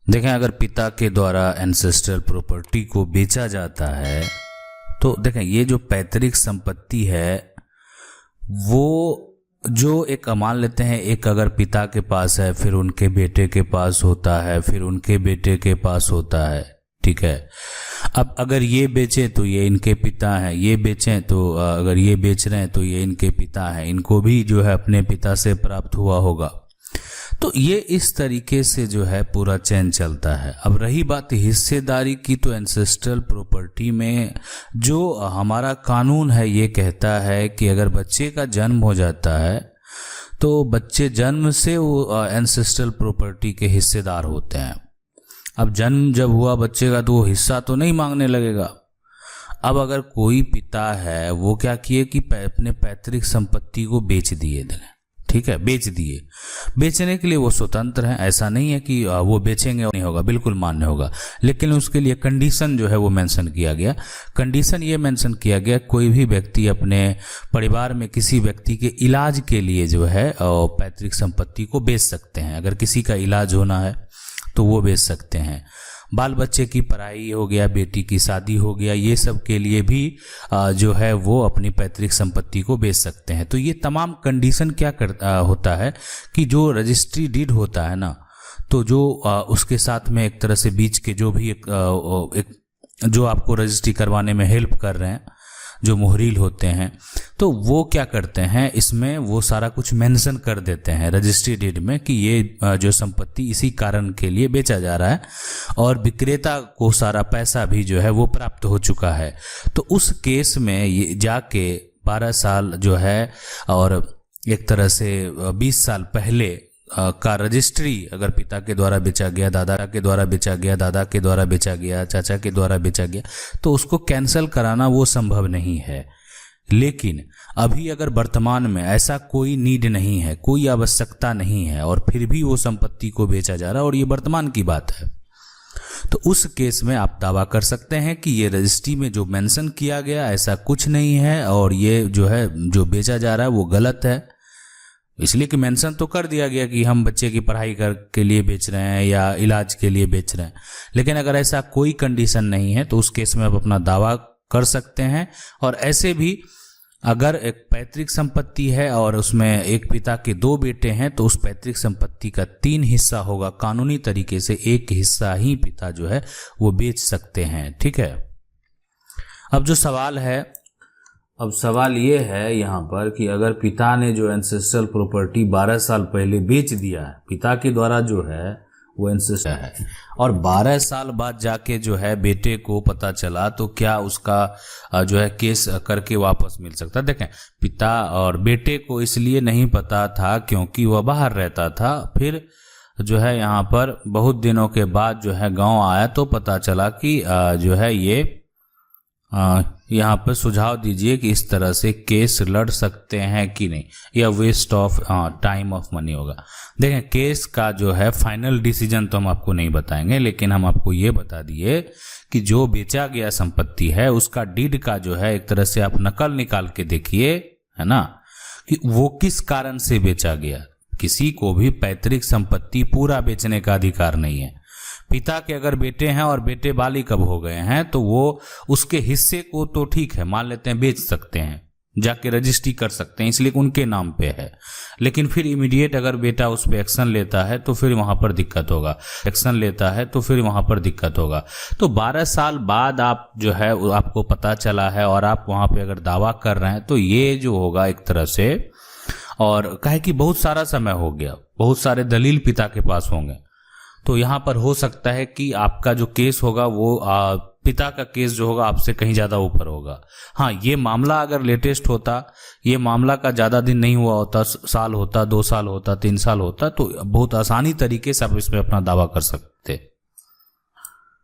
देखें, अगर पिता के द्वारा एंसेस्ट्रल प्रॉपर्टी को बेचा जाता है तो देखें, ये जो पैतृक संपत्ति है वो जो एक मान लेते हैं, एक अगर पिता के पास है, फिर उनके बेटे के पास होता है, फिर उनके बेटे के पास होता है, ठीक है। अब अगर ये बेचे तो ये इनके पिता हैं, ये बेचें तो अगर ये बेच रहे हैं तो ये इनके पिता हैं, इनको भी जो है अपने पिता से प्राप्त हुआ होगा। तो ये इस तरीके से जो है पूरा चेन चलता है। अब रही बात हिस्सेदारी की, तो एंसेस्ट्रल प्रॉपर्टी में जो हमारा कानून है ये कहता है कि अगर बच्चे का जन्म हो जाता है तो बच्चे जन्म से वो एंसेस्ट्रल प्रॉपर्टी के हिस्सेदार होते हैं। अब जन्म जब हुआ बच्चे का तो वो हिस्सा तो नहीं मांगने लगेगा। अब अगर कोई पिता है वो क्या किए कि अपने पैतृक संपत्ति को बेच दिए, ठीक है, बेच दिए। बेचने के लिए वो स्वतंत्र हैं, ऐसा नहीं है कि वो बेचेंगे नहीं होगा, बिल्कुल मान्य होगा, लेकिन उसके लिए कंडीशन जो है वो मेंशन किया गया। कंडीशन ये मेंशन किया गया, कोई भी व्यक्ति अपने परिवार में किसी व्यक्ति के इलाज के लिए जो है पैतृक संपत्ति को बेच सकते हैं। अगर किसी का इलाज होना है तो वो बेच सकते हैं। बाल बच्चे की पढ़ाई हो गया, बेटी की शादी हो गया, ये सब के लिए भी जो है वो अपनी पैतृक संपत्ति को बेच सकते हैं। तो ये तमाम कंडीशन क्या होता है कि जो रजिस्ट्री डीड होता है ना, तो जो उसके साथ में एक तरह से बीच के जो भी एक जो आपको रजिस्ट्री करवाने में हेल्प कर रहे हैं, जो मुहरील होते हैं, तो वो क्या करते हैं, इसमें वो सारा कुछ मेंशन कर देते हैं रजिस्ट्री डीड में कि ये जो संपत्ति इसी कारण के लिए बेचा जा रहा है और विक्रेता को सारा पैसा भी जो है वो प्राप्त हो चुका है। तो उस केस में ये जाके 12 साल जो है और एक तरह से 20 साल पहले का रजिस्ट्री अगर पिता के द्वारा बेचा गया, दादा के द्वारा बेचा गया, दादा के द्वारा बेचा गया, चाचा के द्वारा बेचा गया, तो उसको कैंसिल कराना वो संभव नहीं है। लेकिन अभी अगर वर्तमान में ऐसा कोई नीड नहीं है, कोई आवश्यकता नहीं है और फिर भी वो संपत्ति को बेचा जा रहा है और ये वर्तमान की बात है, तो उस केस में आप दावा कर सकते हैं कि ये रजिस्ट्री में जो मेंशन किया गया ऐसा कुछ नहीं है और ये जो है जो बेचा जा रहा है वो गलत है। इसलिए कि मेंशन तो कर दिया गया कि हम बच्चे की पढ़ाई के लिए बेच रहे हैं या इलाज के लिए बेच रहे हैं, लेकिन अगर ऐसा कोई कंडीशन नहीं है तो उस केस में आप अपना दावा कर सकते हैं। और ऐसे भी अगर एक पैतृक संपत्ति है और उसमें एक पिता के 2 बेटे हैं तो उस पैतृक संपत्ति का 3 हिस्सा होगा। कानूनी तरीके से 1 हिस्सा ही पिता जो है वो बेच सकते हैं, ठीक है। अब जो सवाल है, अब सवाल ये है यहाँ पर कि अगर पिता ने जो एंसेस्ट्रल प्रॉपर्टी 12 साल पहले बेच दिया है, पिता के द्वारा जो है वो एंसेस्ट्रल है, और 12 साल बाद जाके जो है बेटे को पता चला, तो क्या उसका जो है केस करके वापस मिल सकता है? देखें, पिता और बेटे को इसलिए नहीं पता था क्योंकि वह बाहर रहता था। फिर जो है यहाँ पर बहुत दिनों के बाद जो है गांव आया तो पता चला कि जो है ये यहाँ पर सुझाव दीजिए कि इस तरह से केस लड़ सकते हैं कि नहीं, या waste of time of money होगा। देखें, केस का जो है फाइनल डिसीजन तो हम आपको नहीं बताएंगे, लेकिन हम आपको ये बता दिए कि जो बेचा गया संपत्ति है उसका डीड का जो है एक तरह से आप नकल निकाल के देखिए, है ना, कि वो किस कारण से बेचा गया। किसी को भी पैतृक संपत्ति पूरा बेचने का अधिकार नहीं है। पिता के अगर बेटे हैं और बेटे बाली कब हो गए हैं तो वो उसके हिस्से को तो ठीक है मान लेते हैं बेच सकते हैं, जाके रजिस्ट्री कर सकते हैं, इसलिए उनके नाम पे है। लेकिन फिर इमीडिएट अगर बेटा उस पर एक्शन लेता है तो फिर वहां पर दिक्कत होगा, एक्शन लेता है तो फिर वहां पर दिक्कत होगा। तो 12 साल बाद आप जो है आपको पता चला है और आप वहां पे अगर दावा कर रहे हैं तो ये जो होगा एक तरह से, और कहे कि बहुत सारा समय हो गया, बहुत सारे दलील पिता के पास होंगे, तो यहाँ पर हो सकता है कि आपका जो केस होगा वो पिता का केस जो होगा आपसे कहीं ज़्यादा ऊपर होगा। हाँ, ये मामला अगर लेटेस्ट होता, ये मामला का ज़्यादा दिन नहीं हुआ होता, साल होता, 2 साल होता, 3 साल होता, तो बहुत आसानी तरीके से आप इसमें अपना दावा कर सकते।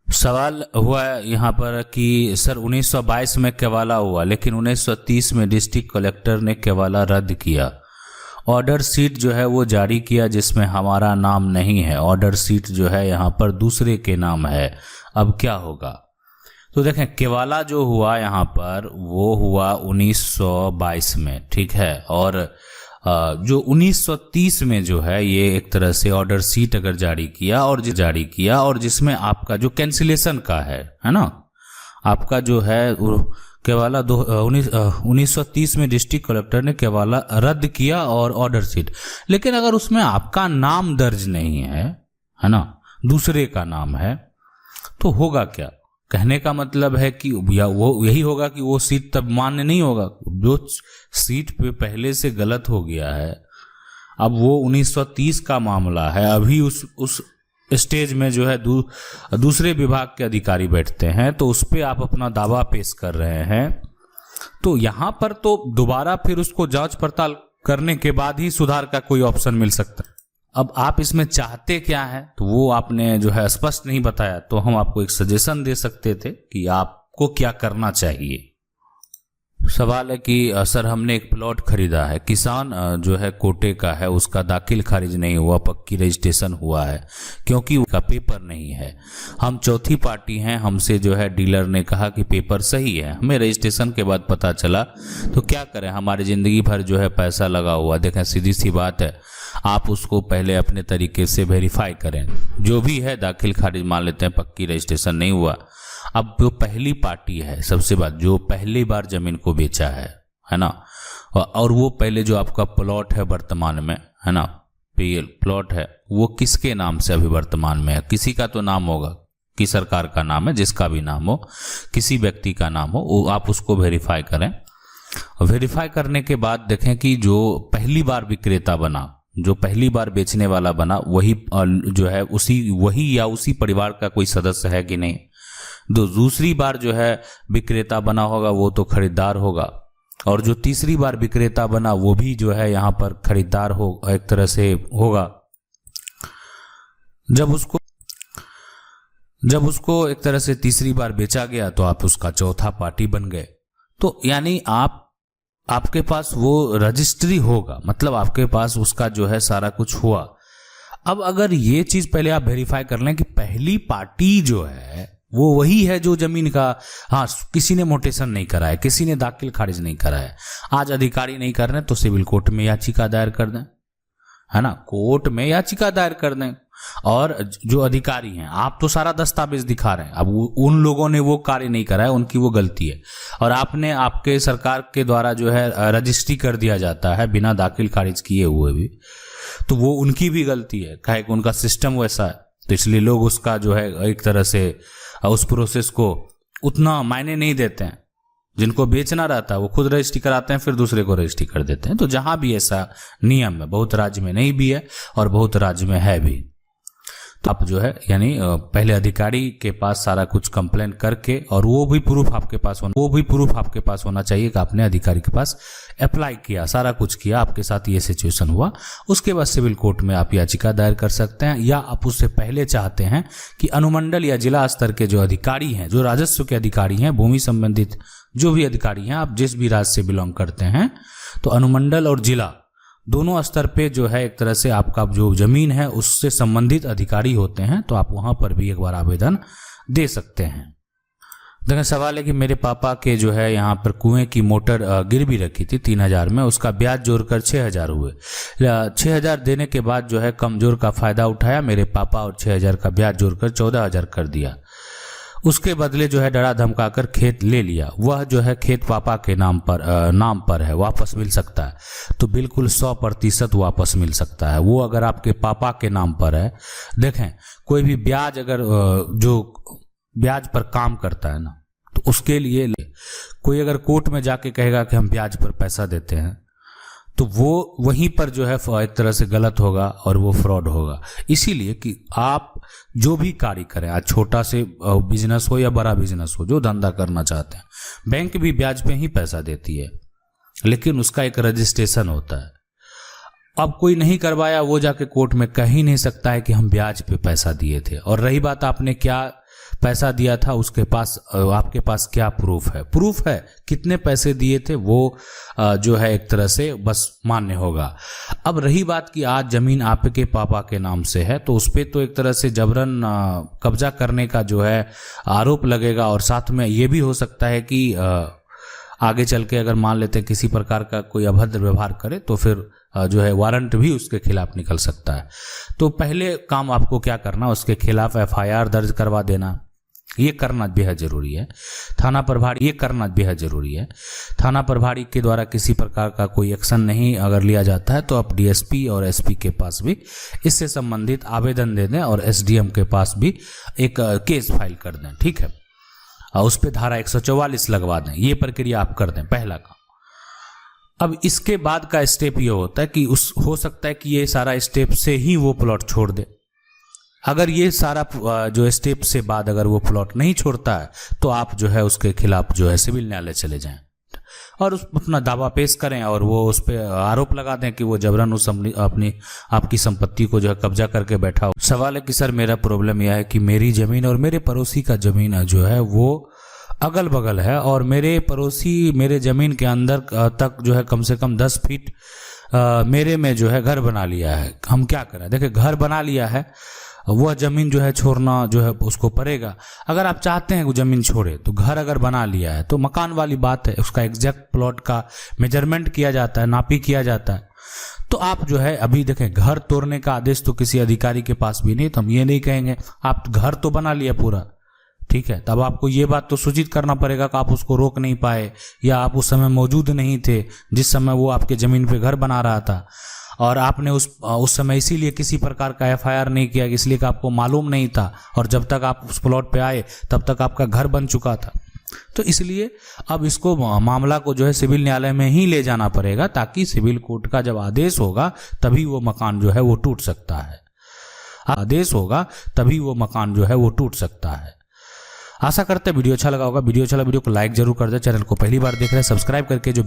सवाल हुआ यहाँ पर कि सर 1922 में केवाला हुआ, लेकिन 1930 में डिस्ट्रिक्ट कलेक्टर ने केवाला रद्द किया। ऑर्डर सीट जो है वो जारी किया जिसमें हमारा नाम नहीं है, ऑर्डर सीट जो है यहाँ पर दूसरे के नाम है। अब क्या होगा? तो देखें, केवाला जो हुआ यहाँ पर वो हुआ 1922 में, ठीक है, और जो 1930 में जो है ये एक तरह से ऑर्डर सीट अगर जारी किया और जिसमें आपका जो कैंसिलेशन का है ना, आपका जो है केवाला 1930 में डिस्ट्रिक्ट कलेक्टर ने केवाला रद्द किया और ऑर्डर सीट, लेकिन अगर उसमें आपका नाम दर्ज नहीं है ना, दूसरे का नाम है, तो होगा क्या? कहने का मतलब है कि या वो यही होगा कि वो सीट तब मान्य नहीं होगा। जो सीट पे पहले से गलत हो गया है, अब वो 1930 का मामला है, अभी उस स्टेज में जो है दूसरे विभाग के अधिकारी बैठते हैं, तो उस पर आप अपना दावा पेश कर रहे हैं, तो यहां पर तो दोबारा फिर उसको जांच पड़ताल करने के बाद ही सुधार का कोई ऑप्शन मिल सकता है। अब आप इसमें चाहते क्या है, तो वो आपने जो है स्पष्ट नहीं बताया, तो हम आपको एक सजेशन दे सकते थे कि आपको क्या करना चाहिए। सवाल है कि सर हमने एक प्लॉट खरीदा है, किसान जो है कोटे का है, उसका दाखिल खारिज नहीं हुआ, पक्की रजिस्ट्रेशन हुआ है क्योंकि उसका पेपर नहीं है। हम चौथी पार्टी हैं, हमसे जो है डीलर ने कहा कि पेपर सही है, हमें रजिस्ट्रेशन के बाद पता चला, तो क्या करें, हमारी ज़िंदगी भर जो है पैसा लगा हुआ। देखें सीधी सी बात है, आप उसको पहले अपने तरीके से वेरीफाई करें, जो भी है दाखिल खारिज मान लेते हैं, पक्की रजिस्ट्रेशन नहीं हुआ। अब जो पहली पार्टी है, सबसे बात जो पहली बार जमीन को बेचा है ना, और वो पहले जो आपका प्लॉट है वर्तमान में, है ना, पीएल प्लॉट है, वो किसके नाम से अभी वर्तमान में है? किसी का तो नाम होगा कि सरकार का नाम है, जिसका भी नाम हो, किसी व्यक्ति का नाम हो, वो आप उसको वेरीफाई करें। वेरीफाई करने के बाद देखें कि जो पहली बार विक्रेता बना, जो पहली बार बेचने वाला बना, वही जो है वही या उसी परिवार का कोई सदस्य है कि नहीं। दूसरी बार जो है विक्रेता बना होगा वो तो खरीदार होगा, और जो तीसरी बार विक्रेता बना वो भी जो है यहाँ पर खरीदार हो एक तरह से होगा। जब उसको एक तरह से तीसरी बार बेचा गया तो आप उसका चौथा पार्टी बन गए। तो यानी आपके पास वो रजिस्ट्री होगा, मतलब आपके पास उसका जो है सारा कुछ हुआ। अब अगर ये चीज पहले आप वेरीफाई कर लें कि पहली पार्टी जो है वो वही है जो जमीन का, हाँ, किसी ने मोटेशन नहीं करा है, किसी ने दाखिल खारिज नहीं करा है, आज अधिकारी नहीं कर रहे तो सिविल कोर्ट में याचिका दायर कर दें, है ना, कोर्ट में याचिका दायर कर दें। और जो अधिकारी हैं, आप तो सारा दस्तावेज दिखा रहे हैं, अब उन लोगों ने वो कार्य नहीं करा है, उनकी वो गलती है, और आपने आपके सरकार के द्वारा जो है रजिस्ट्री कर दिया जाता है बिना दाखिल खारिज किए हुए भी, तो वो उनकी भी गलती है, कहे कि उनका सिस्टम वैसा है, तो इसलिए लोग उसका जो है एक तरह से उस प्रोसेस को उतना मायने नहीं देते हैं। जिनको बेचना रहता है वो खुद रजिस्ट्री कराते हैं, फिर दूसरे को रजिस्ट्री कर देते हैं। तो जहां भी ऐसा नियम है, बहुत राज्य में नहीं भी है और बहुत राज्य में है भी, तो आप जो है यानी पहले अधिकारी के पास सारा कुछ कंप्लेन करके, और वो भी प्रूफ आपके पास होना चाहिए कि आपने अधिकारी के पास अप्लाई किया, सारा कुछ किया, आपके साथ ये सिचुएशन हुआ। उसके बाद सिविल कोर्ट में आप याचिका दायर कर सकते हैं, या आप उससे पहले चाहते हैं कि अनुमंडल या जिला स्तर के जो अधिकारी हैं, जो राजस्व के अधिकारी हैं, भूमि संबंधित जो भी अधिकारी हैं, आप जिस भी राज्य से बिलोंग करते हैं, तो अनुमंडल और जिला दोनों स्तर पे जो है एक तरह से आपका जो जमीन है उससे संबंधित अधिकारी होते हैं, तो आप वहां पर भी एक बार आवेदन दे सकते हैं। देखिए सवाल है कि मेरे पापा के जो है यहाँ पर कुएं की मोटर गिरवी रखी थी 3000 में, उसका ब्याज जोड़कर 6000 हुए। 6000 देने के बाद जो है कमजोर का फायदा उठाया मेरे पापा और 6000 का ब्याज जोड़कर 14000 कर दिया। उसके बदले जो है डरा धमकाकर खेत ले लिया, वह जो है खेत पापा के नाम पर है, वापस मिल सकता है? तो बिल्कुल 100% वापस मिल सकता है। वो अगर आपके पापा के नाम पर है, देखें कोई भी ब्याज अगर जो ब्याज पर काम करता है ना, तो उसके लिए कोई अगर कोर्ट में जाके कहेगा कि हम ब्याज पर पैसा देते हैं, तो वो वहीं पर जो है एक तरह से गलत होगा और वो फ्रॉड होगा। इसीलिए कि आप जो भी कार्य करें, आज छोटा से बिजनेस हो या बड़ा बिजनेस हो, जो धंधा करना चाहते हैं, बैंक भी ब्याज पे ही पैसा देती है, लेकिन उसका एक रजिस्ट्रेशन होता है। अब कोई नहीं करवाया, वो जाके कोर्ट में कह ही नहीं सकता है कि हम ब्याज पे पैसा दिए थे। और रही बात आपने क्या पैसा दिया था, उसके पास आपके पास क्या प्रूफ है? प्रूफ है कितने पैसे दिए थे, वो जो है एक तरह से बस मान्य होगा। अब रही बात कि आज जमीन आपके पापा के नाम से है, तो उस पर तो एक तरह से जबरन कब्जा करने का जो है आरोप लगेगा, और साथ में ये भी हो सकता है कि आगे चल के अगर मान लेते हैं किसी प्रकार का कोई अभद्र व्यवहार करे, तो फिर जो है वारंट भी उसके खिलाफ निकल सकता है। तो पहले काम आपको क्या करना, उसके खिलाफ FIR दर्ज करवा देना, ये करना बेहद जरूरी है। थाना प्रभारी, ये करना बेहद जरूरी है। थाना प्रभारी के द्वारा किसी प्रकार का कोई एक्शन नहीं अगर लिया जाता है तो आप DSP और SP के पास भी इससे संबंधित आवेदन दे दें और SDM के पास भी एक केस फाइल कर दें, ठीक है, और उस पर धारा 144 लगवा दें। ये प्रक्रिया आप कर दें, पहला काम। अब इसके बाद का स्टेप ये होता है कि हो सकता है कि ये सारा स्टेप से ही वो प्लॉट छोड़ दे। अगर ये सारा जो स्टेप से बाद अगर वो प्लॉट नहीं छोड़ता है तो आप जो है उसके खिलाफ जो है सिविल न्यायालय चले जाएं और अपना दावा पेश करें और वो उस पर आरोप लगा दें कि वो जबरन आपकी संपत्ति को जो है कब्जा करके बैठा हो। सवाल है कि सर मेरा प्रॉब्लम यह है कि मेरी जमीन और मेरे पड़ोसी का जमीन जो है वो अगल बगल है और मेरे पड़ोसी मेरे जमीन के अंदर तक जो है कम से कम 10 फीट मेरे में जो है घर बना लिया है, हम क्या करें। देखिए, घर बना लिया है, वह जमीन जो है छोड़ना जो है उसको पड़ेगा। अगर आप चाहते हैं वो जमीन छोड़े तो घर अगर बना लिया है तो मकान वाली बात है, उसका एग्जैक्ट प्लॉट का मेजरमेंट किया जाता है, नापी किया जाता है। तो आप जो है अभी देखें, घर तोड़ने का आदेश तो किसी अधिकारी के पास भी नहीं, तो हम ये नहीं कहेंगे आप घर तो बना लिया पूरा, ठीक है, तब आपको ये बात तो सूचित करना पड़ेगा कि आप उसको रोक नहीं पाए या आप उस समय मौजूद नहीं थे जिस समय वो आपके जमीन पे घर बना रहा था और आपने उस समय इसीलिए किसी प्रकार का FIR नहीं किया इसलिए कि आपको मालूम नहीं था और जब तक आप उस प्लॉट पे आए तब तक आपका घर बन चुका था। तो इसलिए अब इसको मामला को जो है सिविल न्यायालय में ही ले जाना पड़ेगा ताकि सिविल कोर्ट का जब आदेश होगा तभी वो मकान जो है वो टूट सकता है। आदेश होगा तभी वो मकान जो है वो टूट सकता है। आशा करते हैं वीडियो अच्छा लगा होगा। वीडियो को लाइक जरूर कर दे। चैनल को पहली बार देख रहे हैं सब्सक्राइब करके जो